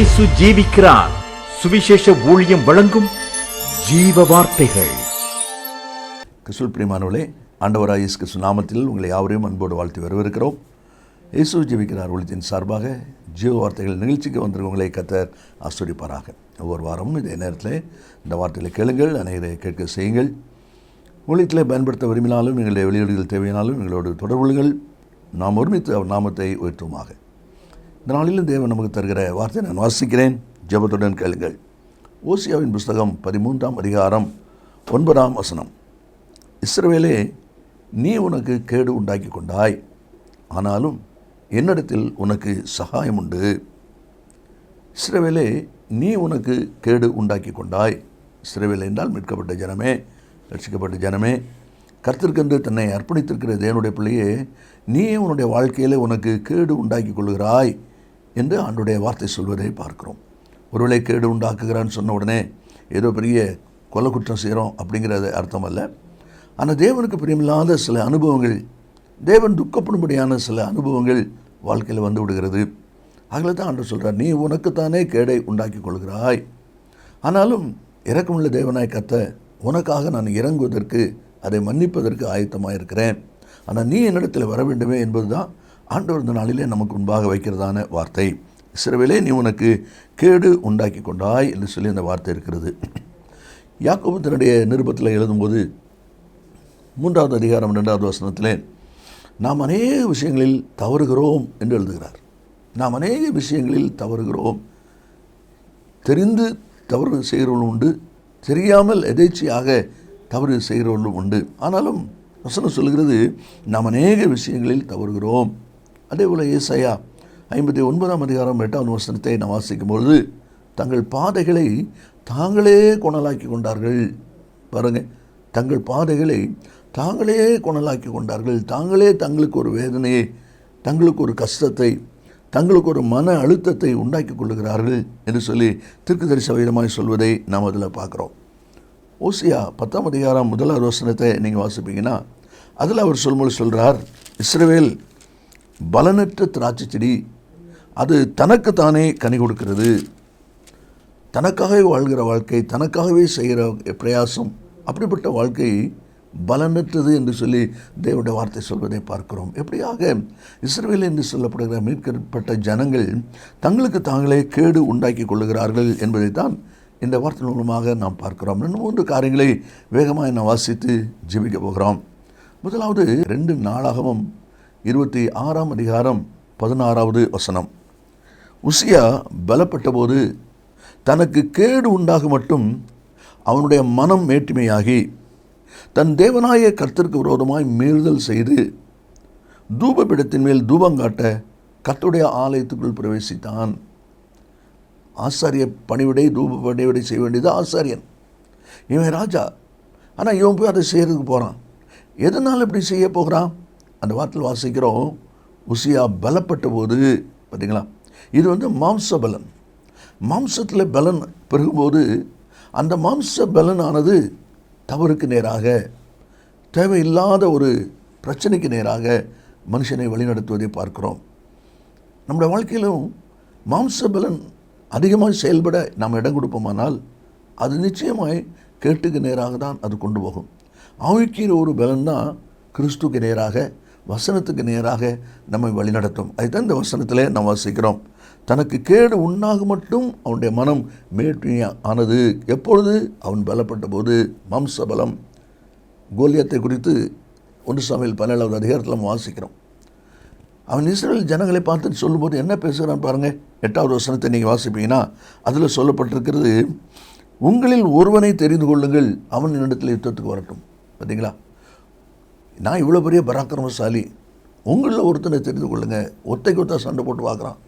இயேசு ஜீவிக்கிறார். சுவிசேஷ ஊழியம் வழங்கும் ஜீவ வார்த்தைகள். கிறிஸ்துவில் பிரியமானவர்களே, ஆண்டவராகிய இயேசு கிறிஸ்து நாமத்தில் உங்களை யாவரையும் அன்போடு வாழ்த்தி வரவேற்கிறோம். இயேசு ஜீவிக்கிறார் ஊழியத்தின் சார்பாக ஜீவ வார்த்தைகள் நிகழ்ச்சிக்கு வந்திருக்கவங்களை கர்த்தர் ஆசீர்வதிப்பாராக. ஒவ்வொரு வாரமும் இதே நேரத்தில் இந்த வார்த்தைகளை கேளுங்கள், அனைவரை கேட்க செய்யுங்கள். ஊழியத்தில் பயன்படுத்த விரும்பினாலும் எங்களுடைய வெளியீடுகள் தேவையானாலும் எங்களோடு தொடர்பு கொள்ளுங்கள். நாம் ஒருமித்து அவர் நாமத்தை உயர்த்துவோமாக. இந்த நாளிலும் தேவன் நமக்கு தருகிற வார்த்தை நான் வாசிக்கிறேன், ஜெபத்துடன் கேளுங்கள். ஓசியாவின் புஸ்தகம் 13ஆம் அதிகாரம் 9ஆம் வசனம். இஸ்ரவேலே, நீ உனக்கு கேடு உண்டாக்கி கொண்டாய், ஆனாலும் என்னிடத்தில் உனக்கு சகாயம் உண்டு. இஸ்ரவேலே, நீ உனக்கு கேடு உண்டாக்கி கொண்டாய். இஸ்ரவேல் என்றால் மீட்கப்பட்ட ஜனமே, ரட்சிக்கப்பட்ட ஜனமே, கர்த்தருக்கென்று தன்னை அர்ப்பணித்திருக்கிற தேவனுடைய பிள்ளையே, நீயே உன்னுடைய வாழ்க்கையில் உனக்கு கேடு உண்டாக்கி கொள்கிறாய் என்று ஆண்டுடைய வார்த்தை சொல்வதை பார்க்கிறோம். ஒருவேளை கேடு உண்டாக்குகிறான்னு சொன்ன உடனே ஏதோ பெரிய கொலை குற்றம் செய்கிறோம் அப்படிங்கிறது அர்த்தம் அல்ல. ஆனால் தேவனுக்கு பிரியமில்லாத சில அனுபவங்கள், தேவன் துக்கப்படும்படியான சில அனுபவங்கள் வாழ்க்கையில் வந்து விடுகிறது. அதில் தான் ஆண்டு சொல்கிறார், நீ உனக்குத்தானே கேடை உண்டாக்கி கொள்கிறாய், ஆனாலும் இரக்கமுள்ள தேவனாய் கர்த்தர் உனக்காக நான் இறங்குவதற்கு, அதை மன்னிப்பதற்கு ஆயத்தமாக இருக்கிறேன். ஆனால் நீ என்னிடத்தில் வர வேண்டுமே என்பது தான் ஆண்டவர் இந்த நாளிலே நமக்கு முன்பாக வைக்கிறதான வார்த்தை. இஸ்ரவேலே, நீ உனக்கு கேடு உண்டாக்கி கொண்டாய் என்று சொல்லி அந்த வார்த்தை இருக்கிறது. யாக்கோபு தன்னுடைய நிருபத்தில் எழுதும்போது 3ஆவது அதிகாரம் 2ஆவது வசனத்திலே நாம் அநேக விஷயங்களில் தவறுகிறோம் என்று எழுதுகிறார். நாம் அநேக விஷயங்களில் தவறுகிறோம். தெரிந்து தவறு செய்கிறவர்களும் உண்டு, தெரியாமல் எதேச்சையாக தவறு செய்கிறவர்களும் உண்டு. ஆனாலும் வசனம் சொல்கிறது, நாம் அநேக விஷயங்களில் தவறுகிறோம். அதே போல் ஏசாயா 59ஆம் அதிகாரம் 8ஆவது வசனத்தை நாம் வாசிக்கும்பொழுது, தங்கள் பாதைகளை தாங்களே கொணலாக்கி கொண்டார்கள். பாருங்கள், தங்கள் பாதைகளை தாங்களே கொணலாக்கி கொண்டார்கள். தாங்களே தங்களுக்கு ஒரு வேதனையை, தங்களுக்கு ஒரு கஷ்டத்தை, தங்களுக்கு ஒரு மன அழுத்தத்தை உண்டாக்கி கொள்ளுகிறார்கள் என்று சொல்லி தீர்க்கதரிசி சவிதமாய் சொல்வதை நாம் அதில் பார்க்குறோம். ஓசியா 10ஆம் அதிகாரம் 1ஆவது வசனத்தை நீங்கள் வாசிப்பீங்கன்னா அதில் அவர் சொல்லும்போது சொல்கிறார், இஸ்ரவேல் பலனற்ற திராட்சை செடி, அது தனக்குத்தானே கனி கொடுக்கிறது. தனக்காகவே வாழ்கிற வாழ்க்கை, தனக்காகவே செய்கிற பிரயாசம், அப்படிப்பட்ட வாழ்க்கை பலனற்றது என்று சொல்லி தேவனுடைய வார்த்தை சொல்வதை பார்க்கிறோம். எப்படியாக இஸ்ரவேல் என்று சொல்லப்படுகிற மீட்கப்பட்ட ஜனங்கள் தங்களுக்கு தாங்களே கேடு உண்டாக்கி கொள்ளுகிறார்கள் என்பதைத்தான் இந்த வார்த்தை மூலமாக நாம் பார்க்கிறோம். 2-3 காரியங்களை வேகமாக நான் வாசித்து ஜெபிக்க போகிறோம். முதலாவது 2 நாளாகமம் 26ஆம் அதிகாரம் 16ஆவது வசனம். உசியா பலப்பட்ட போது தனக்கு கேடு உண்டாக மட்டும் அவனுடைய மனம் மேட்டிமையாகி தன் தேவனாய கர்த்தருக்கு விரோதமாய் மீறுதல் செய்து தூபபீடத்தின் மேல் தூபங்காட்ட கர்த்தருடைய ஆலயத்துக்குள் பிரவேசித்தான். ஆசாரிய பணிவிடை, தூப பணிவிடை செய்ய வேண்டியது ஆசாரியன். இவன் ராஜா, ஆனால் இவன் போய் அதை செய்கிறதுக்கு போகிறான். எதனால் இப்படி செய்ய போகிறான்? அந்த வார்த்தையில் வாசிக்கிறோம், உசியா பலப்பட்ட போது. பார்த்தீங்களா, இது மாம்ச பலன். மாம்சத்தில் பலன் பெருகும்போது அந்த மாம்ச பலனானது தவறுக்கு நேராக, தேவையில்லாத ஒரு பிரச்சனைக்கு நேராக மனுஷனை வழிநடத்துவதை பார்க்கிறோம். நம்முடைய வாழ்க்கையிலும் மாம்ச பலன் அதிகமாக செயல்பட நாம் இடம் கொடுப்போமானால் அது நிச்சயமாய் கேட்டுக்கு நேராக தான் அது கொண்டு போகும். ஆவிக்கிற ஒரு பலன் தான் கிறிஸ்துக்கு நேராக, வசனத்துக்கு நேராக நம்மை வழிநடத்தும். அதுதான் இந்த வசனத்திலே நாம் வாசிக்கிறோம். தனக்கு கேடு உண்டாக மட்டும் அவனுடைய மனம் மேட்டிமையானது. எப்பொழுது? அவன் பலப்பட்ட போது. மாம்ச பலம். கோலியாத்தை குறித்து 1 சாமுவேல் 17ஆவது அதிகாரத்தில் நம்ம வாசிக்கிறோம். அவன் இஸ்ரவேல் ஜனங்களை பார்த்து சொல்லும்போது என்ன பேசுகிறான் பாருங்கள். 8ஆவது வசனத்தை நீங்கள் வாசிப்பீங்கன்னா அதில் சொல்லப்பட்டிருக்கிறது, உங்களில் ஒருவனை தெரிந்து கொள்ளுங்கள், அவன் என்னிடத்தில் யுத்தத்துக்கு வரட்டும். பார்த்தீங்களா, நான் இவ்வளோ பெரிய பராக்கிரமசாலி, உங்களில் ஒருத்தனை தெரிந்து கொள்ளுங்கள். ஒத்தைக்கு ஒருத்தா சண்டை போட்டு பார்க்குறான்.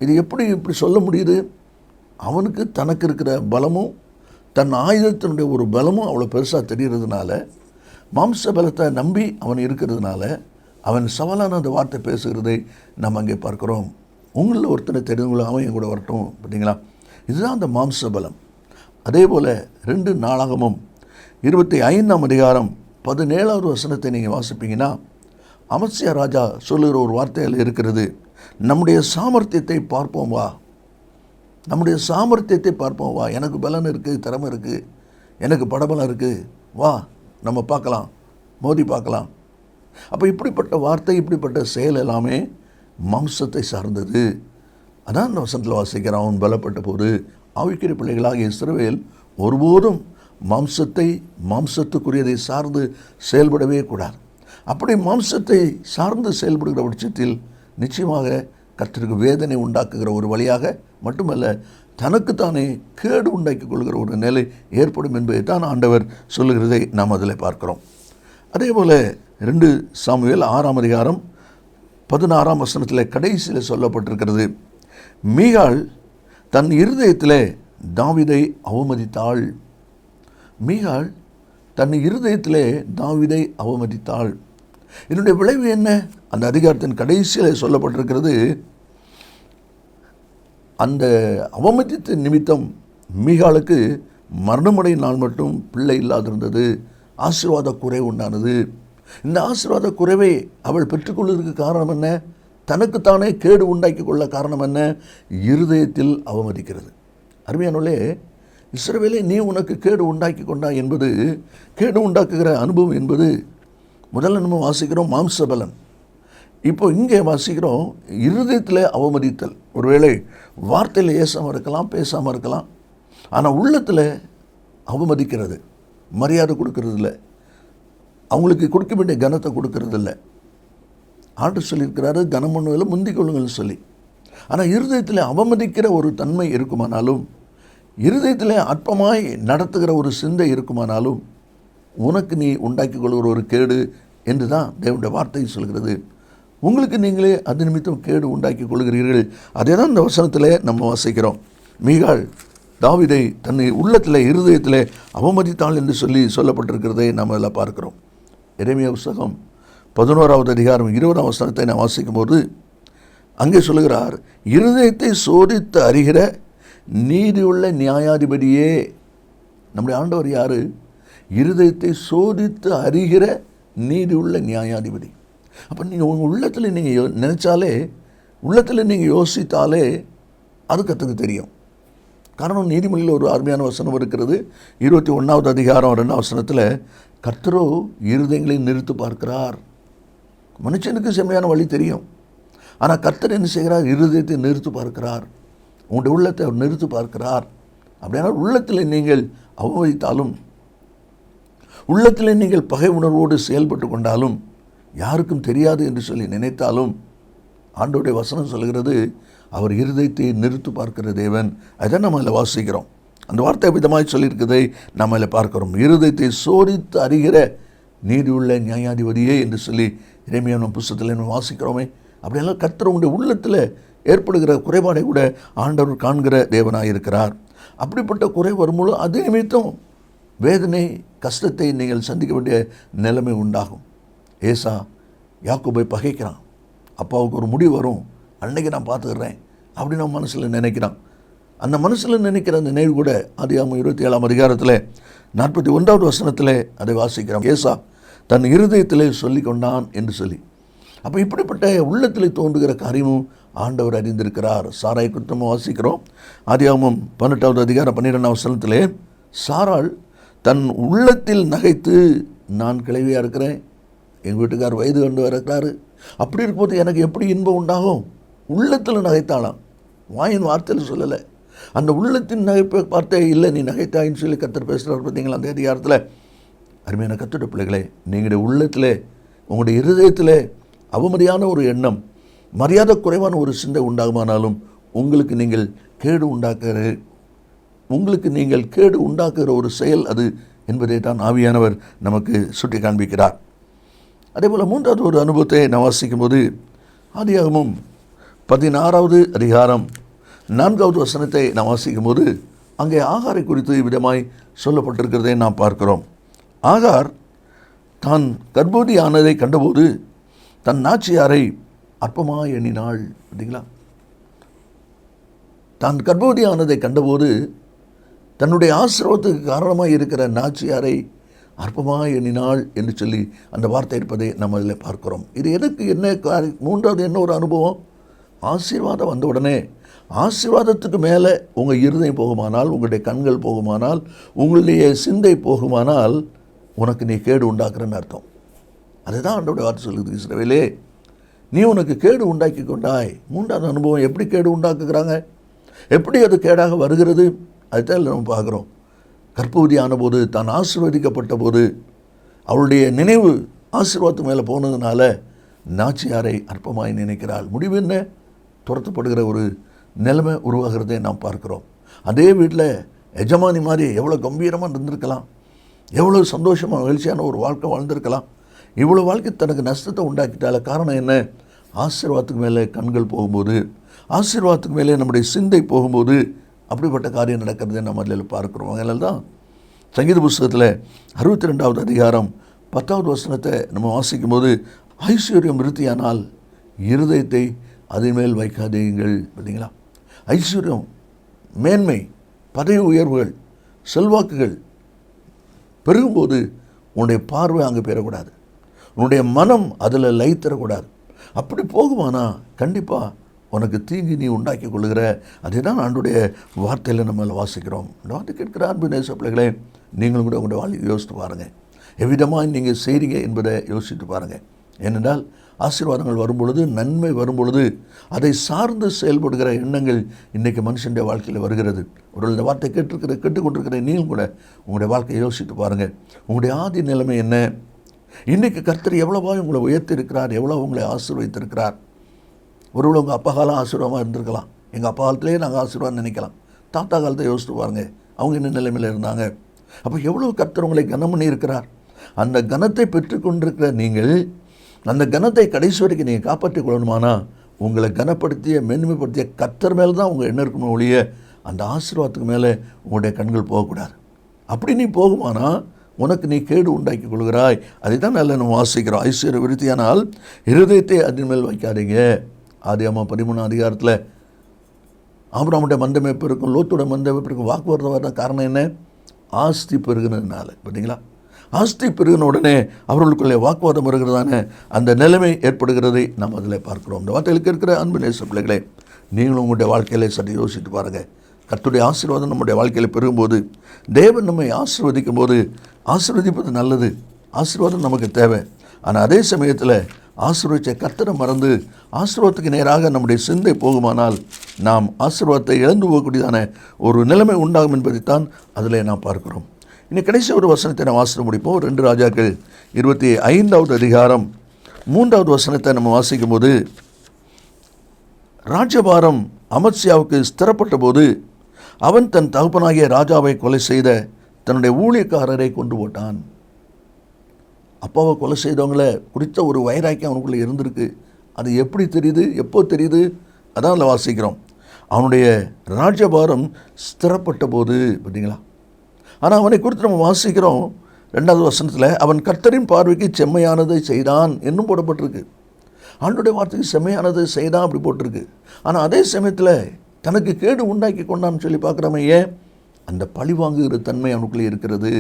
இது எப்படி இப்படி சொல்ல முடியுது? அவனுக்கு தனக்கு இருக்கிற பலமும் தன் ஆயுதத்தினுடைய ஒரு பலமும் அவ்வளோ பெருசாக தெரிகிறதுனால, மாம்ச பலத்தை நம்பி அவன் இருக்கிறதுனால அவன் சவாலான அந்த வார்த்தை பேசுகிறதை நாம் அங்கே பார்க்குறோம். உங்களில் ஒருத்தனை தெரிந்து கொள்ள, அவன் என் கூட வரட்டும். பார்த்தீங்களா, இதுதான் அந்த மாம்ச பலம். அதே போல் 2 நாளாகமும் 25ஆம் அதிகாரம் 17ஆவது வசனத்தை நீங்கள் வாசிப்பீங்கன்னா அமத்சியா ராஜா சொல்லுகிற ஒரு வார்த்தையில் இருக்கிறது, நம்முடைய சாமர்த்தியத்தை பார்ப்போம் வா. நம்முடைய சாமர்த்தியத்தை பார்ப்போம். வா, எனக்கு பலன் இருக்குது, திறமை இருக்குது, எனக்கு படபலம் இருக்குது, வா நம்ம பார்க்கலாம், மோதி பார்க்கலாம். அப்போ இப்படிப்பட்ட வார்த்தை, இப்படிப்பட்ட செயல் எல்லாமே மாம்சத்தை சார்ந்தது. அதான் அந்த வசனத்தில் வாசிக்கிறான், அவன் பலப்பட்ட போது. ஆவிக்குரிய பிள்ளைகளாகிய இஸ்ரவேல் ஒருபோதும் மாம்சத்துக்குரியதை சார்ந்து செயல்படவே கூடாது. அப்படி மாம்சத்தை சார்ந்து செயல்படுகிற பட்சத்தில் நிச்சயமாக கர்த்தருக்கு வேதனை உண்டாக்குகிற ஒரு வழியாக மட்டுமல்ல, தனக்குத்தானே கேடு உண்டாக்கி கொள்கிற ஒரு நிலை ஏற்படும் என்பதை தான் ஆண்டவர் சொல்லுகிறதை நாம் அதில் பார்க்கிறோம். அதே போல் 2 சாமுவேல் 6ஆம் அதிகாரம் 16ஆம் வசனத்தில் கடைசியில் சொல்லப்பட்டிருக்கிறது, மீகாள் தன் இருதயத்தில் தாவீதை அவமதித்தாள். மீகாள் தன் இருதயத்திலே தாவீதை அவமதித்தாள். இதனுடைய விளைவு என்ன? அந்த அதிகாரத்தின் கடைசியில் சொல்லப்பட்டிருக்கிறது, அந்த அவமதித்த நிமித்தம் மீகாளுக்கு மரணமடை நாள் மட்டும் பிள்ளை இல்லாதிருந்தது. ஆசீர்வாத குறைவு உண்டானது. இந்த ஆசீர்வாத குறைவை அவள் பெற்றுக்கொள்வதற்கு காரணம் என்ன? தனக்குத்தானே கேடு உண்டாக்கி கொள்ள காரணம் என்ன? இருதயத்தில் அவமதிக்கிறது. அருமையானவர்களே, இஸ்ரவேலே, நீ உனக்கு கேடு உண்டாக்கி கொண்டாய் என்பது, கேடு உண்டாக்குகிற அனுபவம் என்பது முதல்ல நம்ம வாசிக்கிறோம் மாம்ச பலன். இப்போ இங்கே வாசிக்கிறோம் இருதயத்தில் அவமதித்தல். ஒருவேளை வார்த்தையில் ஏசாமல் இருக்கலாம், பேசாமல் இருக்கலாம், ஆனால் உள்ளத்தில் அவமதிக்கிறது, மரியாதை கொடுக்கறது இல்லை, அவங்களுக்கு கொடுக்க வேண்டிய கனத்தை கொடுக்கறது இல்லை. ஆண்டு சொல்லியிருக்கிறாரு, கனம் பண்ணுவதில் முந்திக் கொள்ளுங்கள் சொல்லி. ஆனால் இருதயத்தில் அவமதிக்கிற ஒரு தன்மை இருக்குமானாலும், இருதயத்தில் அற்பமாய் நடத்துகிற ஒரு சிந்தை இருக்குமானாலும், உனக்கு நீ உண்டாக்கி கொள்கிற ஒரு கேடு என்று தான் தேவனுடைய வார்த்தை சொல்கிறது. உங்களுக்கு நீங்களே அது நிமித்தம் கேடு உண்டாக்கி கொள்கிறீர்கள். அதே தான் இந்த வசனத்தில் நம்ம வாசிக்கிறோம். மீகாள் தாவீதை தன்னை உள்ளத்தில் இருதயத்தில் அவமதித்தாள் என்று சொல்லப்பட்டிருக்கிறதை நாம் அதில் பார்க்கிறோம். எரேமியா புத்தகம் 11ஆவது அதிகாரம் 20ஆம் வசனத்தை நான் வாசிக்கும்போது அங்கே சொல்லுகிறார், இருதயத்தை சோதித்து அறிகிற நீதியுள்ள நியாயாதிபதியே. நம்முடைய ஆண்டவர் யார்? இருதயத்தை சோதித்து அறிகிற நீதியுள்ள நியாயாதிபதி. அப்போ நீங்கள் உங்கள் உள்ளத்தில் நீங்கள் நினச்சாலே, உள்ளத்தில் நீங்கள் யோசித்தாலே அது கற்றுக்கு தெரியும். காரணம், நீதிமொழியில் ஒரு அருமையான வசனம் இருக்கிறது. 21ஆவது அதிகாரம் 2ஆம் வசனத்தில், கர்த்தரோ இருதயங்களை நிறுத்து பார்க்கிறார். மனுஷனுக்கு செம்மையான வழி தெரியும், ஆனால் கர்த்தர் என்ன செய்கிறார்? இருதயத்தை நிறுத்து பார்க்கிறார். உங்களுடைய உள்ளத்தை அவர் நிறுத்து பார்க்கிறார். அப்படின்னா உள்ளத்தில் நீங்கள் அவமதித்தாலும், உள்ளத்தில் நீங்கள் பகை உணர்வோடு செயல்பட்டு கொண்டாலும், யாருக்கும் தெரியாது என்று சொல்லி நினைத்தாலும், ஆண்டவருடைய வசனம் சொல்கிறது, அவர் இருதயத்தை நிறுத்து பார்க்கிற தேவன். அதை நம்ம அதில் வாசிக்கிறோம். அந்த வார்த்தை விதமாய் சொல்லியிருக்கிறதை நம்ம அதில் பார்க்கிறோம். இருதயத்தை சோதித்து அறிகிற நீதியுள்ள நியாயாதிபதியே என்று சொல்லி எரேமியா புத்தகத்தில் நம்ம வாசிக்கிறோமே. அப்படியெல்லாம் கர்த்தர் உங்களுடைய உள்ளத்தில் ஏற்படுகிற குறைபாடை கூட ஆண்டவர் காண்கிற தேவனாக இருக்கிறார். அப்படிப்பட்ட குறை வரும்போது அதே நிமித்தம் வேதனை, கஷ்டத்தை நீங்கள் சந்திக்க வேண்டிய நிலைமை உண்டாகும். ஏசா யாக்கோபை பகைக்கிறான். அப்பாவுக்கு ஒரு முடிவு வரும், அன்னைக்கு நான் பார்த்துக்கிறேன் அப்படின்னு நம்ம மனசில் நினைக்கிறான். அந்த மனசில் நினைக்கிற அந்த நினைவு கூட ஆதியாகமம் 27ஆம் அதிகாரத்தில் 41ஆவது வசனத்தில் அதை வாசிக்கிறோம். ஏசா தன் இருதயத்திலே சொல்லி கொண்டான் என்று சொல்லி. அப்போ இப்படிப்பட்ட உள்ளத்தில் தோன்றுகிற காரியமும் ஆண்டவர் அறிந்திருக்கிறார். சாராய் குற்றமும் வாசிக்கிறோம். ஆதியாகமம் 18ஆவது அதிகாரம் 12ஆம் வசனத்திலே, சாராள் தன் உள்ளத்தில் நகைத்து, நான் கிழவியாக இருக்கிறேன், எங்கள் வீட்டுக்கார் வயது கொண்டு இருக்கிறாரு, அப்படி இருக்கும்போது எனக்கு எப்படி இன்பம் உண்டாகும்? உள்ளத்தில் நகைத்தாளாம், வாயின் வார்த்தையில் சொல்லலை. அந்த உள்ளத்தின் நகைப்பை பார்த்தே இல்லை, நீ நகைத்தாயின்னு சொல்லி கர்த்தர் பேசுகிறார். பார்த்தீங்களா அந்த அதிகாரத்தில்? அருமையான கர்த்தருடைய பிள்ளைகளே, நீங்களுடைய உள்ளத்தில், உங்களுடைய இருதயத்தில் அவமதியான ஒரு எண்ணம், மரியாதை குறைவான ஒரு சிந்தை உண்டாகுமானாலும் உங்களுக்கு நீங்கள் கேடு உண்டாக்குகிற ஒரு செயல் அது என்பதை தான் ஆவியானவர் நமக்கு சுட்டி காண்பிக்கிறார். அதே போல் 3வது ஒரு அனுபவத்தை நான் வாசிக்கும்போது ஆதியாகமம் 16ஆவது அதிகாரம் 4ஆவது வசனத்தை நான் வாசிக்கும்போது அங்கே ஆகாரை குறித்து விதமாய் சொல்லப்பட்டிருக்கிறதை நாம் பார்க்கிறோம். ஆகார் தான் கர்ப்பவதி ஆனதை கண்டபோது தன் நாச்சியாரை அற்பமாக எண்ணினாள். பார்த்தீங்களா? தான் கர்ப்பவதி ஆனதை கண்டபோது தன்னுடைய ஆசீர்வாதத்துக்கு காரணமாக இருக்கிற நாச்சியாரை அற்பமாக எண்ணினாள் என்று சொல்லி அந்த வார்த்தை இருப்பதை நம்ம அதில் பார்க்கிறோம். இது எதுக்கு என்ன 3வது என்ன ஒரு அனுபவம்? ஆசீர்வாதம் வந்த உடனே ஆசீர்வாதத்துக்கு மேலே உங்கள் இருதயம் போகுமானால், உங்களுடைய கண்கள் போகுமானால், உங்களுடைய சிந்தை போகுமானால் உனக்கு நீ கேடு உண்டாக்குறன்னு அர்த்தம். அதுதான் ஆண்டவருடைய வார்த்தை சொல்லுது. இஸ்ரவேலே, நீ உனக்கு கேடு உண்டாக்கி கொண்டாய். மூன்றாவது அனுபவம் எப்படி கேடு உண்டாக்குகிறாங்க, எப்படி அது கேடாக வருகிறது, அதுதான் நம்ம பார்க்குறோம். கர்ப்பவதி ஆனபோது, தான் ஆசீர்வதிக்கப்பட்ட போது, அவளுடைய நினைவு ஆசீர்வாதத்து மேலே போனதுனால நாச்சியாரை அற்பமாய் நினைக்கிறாள். முடிவு என்ன? துரத்தப்படுகிற ஒரு நிலைமை உருவாகிறதை நாம் பார்க்கிறோம். அதே வீட்டில் எஜமானி மாதிரி எவ்வளோ கம்பீரமாக இருந்திருக்கலாம், எவ்வளோ சந்தோஷமாக மகிழ்ச்சியான ஒரு வாழ்க்கை வாழ்ந்திருக்கலாம். இவ்வளோ வாழ்க்கை தனக்கு நஷ்டத்தை உண்டாக்கிட்டால. காரணம் என்ன? ஆசீர்வாதத்துக்கு மேலே கண்கள் போகும்போது, ஆசீர்வாதத்துக்கு மேலே நம்முடைய சிந்தை போகும்போது அப்படிப்பட்ட காரியம் நடக்கிறதை நம்ம அதில் பார்க்குறோம். அதனால தான் சங்கீத புஸ்தகத்தில் 62வது அதிகாரம் 10வது வசனத்தை நம்ம வாசிக்கும் போது, ஐஸ்வர்யம் விருத்தியானால் இருதயத்தை அதன் மேல் வைக்காதீங்கள். பார்த்தீங்களா? ஐஸ்வர்யம், மேன்மை, பதவி உயர்வுகள், செல்வாக்குகள் பெருகும்போது உன்னுடைய பார்வை அங்கே பெறக்கூடாது, உன்னுடைய மனம் அதில் லயித்தரக்கூடாது. அப்படி போகுமானா கண்டிப்பாக உனக்கு தீங்கு நீ உண்டாக்கி கொள்ளுகிற. அதே தான் ஆண்டுடைய வார்த்தையில் நம்ம வாசிக்கிறோம். இந்த வார்த்தை கேட்கிற அன்பு நேச பிள்ளைகளே, நீங்களும் கூட உங்களுடைய வாழ்க்கை யோசித்து பாருங்கள். எவ்விதமாக நீங்கள் செய்கிறீங்க என்பதை யோசித்து பாருங்கள். ஏனென்றால் ஆசீர்வாதங்கள் வரும்பொழுது, நன்மை வரும்பொழுது அதை சார்ந்து செயல்படுகிற எண்ணங்கள் இன்றைக்கி மனுஷனுடைய வாழ்க்கையில் வருகிறது. ஒரு இந்த வார்த்தை கேட்டுக்கொண்டிருக்கிற நீங்கள் கூட உங்களுடைய வாழ்க்கையை யோசித்து பாருங்கள். உங்களுடைய ஆதி நிலைமை என்ன? இன்றைக்கி கர்த்தர் எவ்வளவா உங்களை உயர்த்திருக்கிறார், எவ்வளோ உங்களை ஆசீர்வதித்திருக்கிறார். ஒருவேளை உங்கள் அப்பா காலம் ஆசீர்வாதமாக இருந்திருக்கலாம். எங்கள் அப்பா காலத்திலே நாங்கள் ஆசீர்வாதம் நினைக்கலாம். தாத்தா காலத்தை யோசித்து பாருங்கள், அவங்க என்ன நிலைமையில் இருந்தாங்க. அப்போ எவ்வளோ கர்த்தர் உங்களை கனம் பண்ணி இருக்கிறார். அந்த கனத்தை பெற்றுக்கொண்டிருக்கிற நீங்கள் அந்த கனத்தை கடைசி வரைக்கும் நீங்கள் காப்பாற்றிக் கொள்ளணுமானா உங்களை கனப்படுத்திய மேன்மைப்படுத்திய கர்த்தர் மேலே தான் உங்கள் எண்ணம் இருக்கணும் ஒழிய அந்த ஆசீர்வாதத்துக்கு மேலே உங்களுடைய கண்கள் போகக்கூடாது. அப்படி நீ போகுமானா உனக்கு நீ கேடு உண்டாக்கி கொள்கிறாய். அதை தான் நல்ல நம்ம வாசிக்கிறோம். ஐஸ்வர்ய விருத்தியானால் இருதயத்தை அதன் மேல் வைக்காதீங்க. ஆதியாகமம் 13 அதிகாரத்தில் ஆபிரகாமுடைய மந்தமைப்பு இருக்கும், லோத்தோட மந்தமைப்பு இருக்கும், வாக்குவாதம் வர காரணம் என்ன? ஆஸ்தி பெருகினதுனால. பார்த்தீங்களா? ஆஸ்தி பெருகின உடனே அவர்களுக்குள்ளே வாக்குவாதம் வருகிறதான அந்த நிலைமை ஏற்படுகிறதை நாம் அதில் பார்க்கிறோம். இந்த வார்த்தைகளுக்கு இருக்கிற அன்பு நேச பிள்ளைகளே, நீங்களும் உங்களுடைய வாழ்க்கையில சற்று யோசித்து பாருங்கள். கர்த்தருடைய ஆசீர்வாதம் நம்முடைய வாழ்க்கையில் பெருகும்போது, தேவன் நம்மை ஆசீர்வதிக்கும் போது, ஆசீர்வதிப்பது நல்லது, ஆசீர்வாதம் நமக்கு தேவை. ஆனால் அதே சமயத்தில் ஆசீர்வதித்த கர்த்தரை மறந்து ஆசீர்வாதத்துக்கு நேராக நம்முடைய சிந்தை போகுமானால் நாம் ஆசீர்வாதத்தை இழந்து போகக்கூடியதான ஒரு நிலைமை உண்டாகும் என்பதைத்தான் அதில் நாம் பார்க்கிறோம். இன்னைக்கு கடைசி ஒரு வசனத்தை நாம் வாசித்து முடிப்போம். 2 ராஜாக்கள் 25வது அதிகாரம் 3வது வசனத்தை நம்ம வாசிக்கும் போது, ராஜ்யபாரம் அமத்சியாவுக்கு ஸ்திரப்பட்ட போது அவன் தன் தகப்பனாகிய ராஜாவை கொலை செய்த தன்னுடைய ஊழியக்காரரை கொண்டு போட்டான். அப்பாவை கொலை செய்தவங்களை குறித்த ஒரு வைராக்கியம் அவனுக்குள்ளே இருந்திருக்கு. அது எப்படி தெரியுது, எப்போ தெரியுது? அதான் அதில் வாசிக்கிறோம். அவனுடைய ராஜ்யபாரம் ஸ்திரப்பட்ட போது. பார்த்தீங்களா? ஆனால் அவனை குறித்து நம்ம வாசிக்கிறோம் 2வது வசனத்தில், அவன் கர்த்தரின் பார்வைக்கு செம்மையானதை செய்தான் என்னும் போடப்பட்டிருக்கு. ஆண்டுடைய வார்த்தைக்கு செம்மையானதை செய்தான் அப்படி போட்டிருக்கு. ஆனால் அதே சமயத்தில் தனக்கு கேடு உண்டாக்கி கொண்டான்னு சொல்லி பார்க்குறவன் ஏன்? அந்த பழி வாங்குகிற தன்மை அவனுக்குள்ளே இருக்கிறது,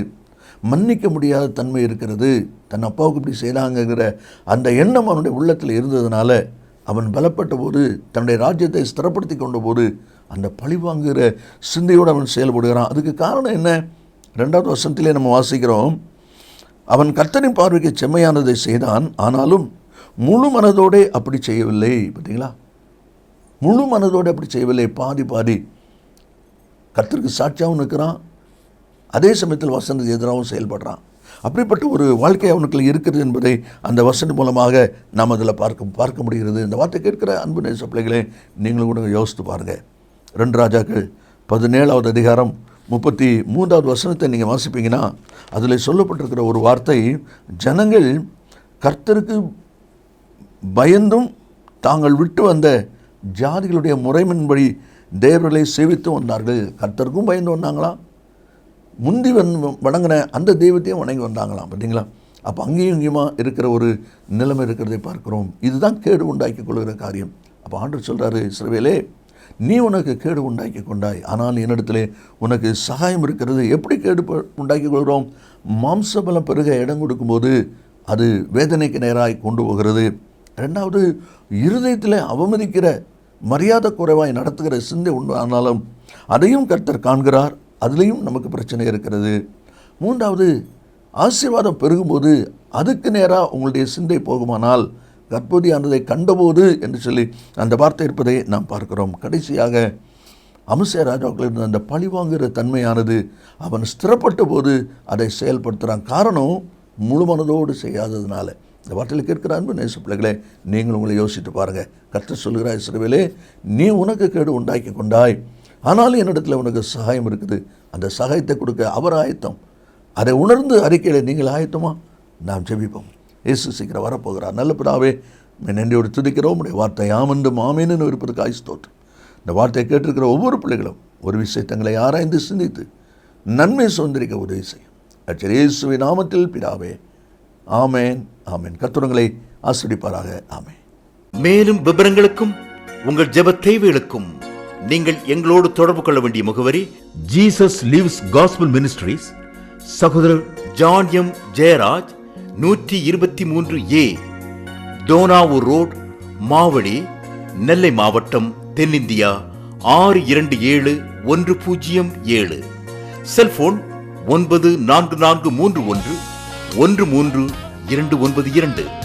மன்னிக்க முடியாத தன்மை இருக்கிறது. தன் அப்பாவுக்கு இப்படி செய்தாங்கிற அந்த எண்ணம் அவனுடைய உள்ளத்தில் இருந்ததுனால அவன் பலப்பட்ட போது, தன்னுடைய ராஜ்யத்தை ஸ்திரப்படுத்தி கொண்ட போது அந்த பழி வாங்குகிற சிந்தையோடு அவன் செயல்படுகிறான். அதுக்கு காரணம் என்ன? 2வது வசனத்திலே நம்ம வாசிக்கிறோம், அவன் கர்த்தரின் பார்வைக்கு செம்மையானதை செய்தான், ஆனாலும் முழு மனதோடு அப்படி செய்யவில்லை. பார்த்தீங்களா? முழு மனதோடு அப்படி செய்யவில்லை, பாதி பாதி. கர்த்தருக்கு சாட்சியாகவும் இருக்கிறான், அதே சமயத்தில் வசனத்துக்கு எதிராகவும் செயல்படுறான். அப்படிப்பட்ட ஒரு வாழ்க்கை அவனுக்குள்ள இருக்கிறது என்பதை அந்த வசனம் மூலமாக நாம் அதில் பார்க்க முடிகிறது. இந்த வார்த்தை கேட்கிற அன்பு நேச பிள்ளைகளே, நீங்களும் கூட யோசித்து பாருங்கள். 2 ராஜாக்கள் 17வது அதிகாரம் 33வது வசனத்தை நீங்கள் வாசிப்பீங்கன்னா அதில் சொல்லப்பட்டிருக்கிற ஒரு வார்த்தை, ஜனங்கள் கர்த்தருக்கு பயந்தும் தாங்கள் விட்டு வந்த ஜாதிகளுடைய முறைமையின்படி தேவர்களை சேவித்து வந்தார்கள். கர்த்தருக்கும் பயந்து வந்தாங்களாம், முந்தி வணங்கின அந்த தெய்வத்தையும் வணங்கி வந்தாங்களாம். பார்த்தீங்களா? அப்போ அங்கேயும் இங்கேயுமா இருக்கிற ஒரு நிலைமை இருக்கிறதை பார்க்குறோம். இதுதான் கேடு உண்டாக்கி கொள்கிற காரியம். அப்போ ஆண்டவர் சொல்கிறாரு, இஸ்ரவேலே, நீ உனக்கு கேடு உண்டாக்கி கொண்டாய், ஆனால் என்னிடத்திலே உனக்கு சகாயம் இருக்கிறது. எப்படி கேடு உண்டாக்கி கொள்கிறோம்? மாம்சபலம் பெருக இடம் கொடுக்கும்போது அது வேதனைக்கு நேராக கொண்டு போகிறது. 2வது, இருதயத்தில் அவமதிக்கிற மரியாதை குறைவாய் நடத்துகிற சிந்தை உண்டு, ஆனாலும் அதையும் கர்த்தர் காண்கிறார். அதுலேயும் நமக்கு பிரச்சனை இருக்கிறது. மூன்றாவது, ஆசீர்வாதம் பெருகும்போது அதுக்கு நேராக உங்களுடைய சிந்தை போகுமானால் கர்ப்பவதியானதை கண்டபோது என்று சொல்லி அந்த வார்த்தை இருப்பதை நாம் பார்க்கிறோம். கடைசியாக அம்சே ராஜாவுக்குள்ள இருந்த அந்த பழிவாங்குகிற தன்மையானது அவன் ஸ்திரப்பட்ட போது அதை செயல்படுத்துகிறான். காரணம் முழு மனதோடு செய்யாததுனால. இந்த வார்த்தையில் கேட்கிற அன்பு நேச பிள்ளைகளே, நீங்கள் உங்களை யோசித்து பாருங்கள். கர்த்தர் சொல்கிறார், இஸ்ரவேலே, நீ உனக்கு கேடு உண்டாக்கி கொண்டாய், ஆனாலும் என்னிடத்தில் உனக்கு சகாயம் இருக்குது. அந்த சகாயத்தை கொடுக்க அவர் ஆயத்தம். அதை உணர்ந்து அறிக்கையில் நீங்கள் ஆயத்தமா? நாம் ஜெபிப்போம். இயேசு சீக்கிரம் வரப்போகிறார். நல்ல பிதாவே, நன்றியோடு துதிக்கிறோம். உடைய வார்த்தை ஆமென்றும் ஆமென்னு இருப்பதற்கு ஸ்தோத்திரம். இந்த வார்த்தையை கேட்டிருக்கிற ஒவ்வொரு பிள்ளைகளும் ஒரு விஷயத்தங்களை ஆராய்ந்து சிந்தித்து நன்மை சுதந்திரிக்க உதவி செய்யும். இயேசுவின் நாமத்தில் பிதாவே, ஆமேன் ஆமேன். கர்த்தர் ஆசீர்வதிப்பாராக. ஆமேன். மேலும் விவரங்களுக்கும் உங்கள் ஜெப தேவைகளுக்கும் நீங்கள் எங்களோடு தொடர்பு கொள்ள வேண்டிய முகவரி: ஜீசஸ் லிவ்ஸ் காஸ்பல் மினிஸ்ட்ரீஸ், சகோதரர் John M Jeyaraj, 123A Donavur road, Mavadi, Nellai மாவட்டம், தென்னிந்தியா 627107. செல்போன் 9443113292.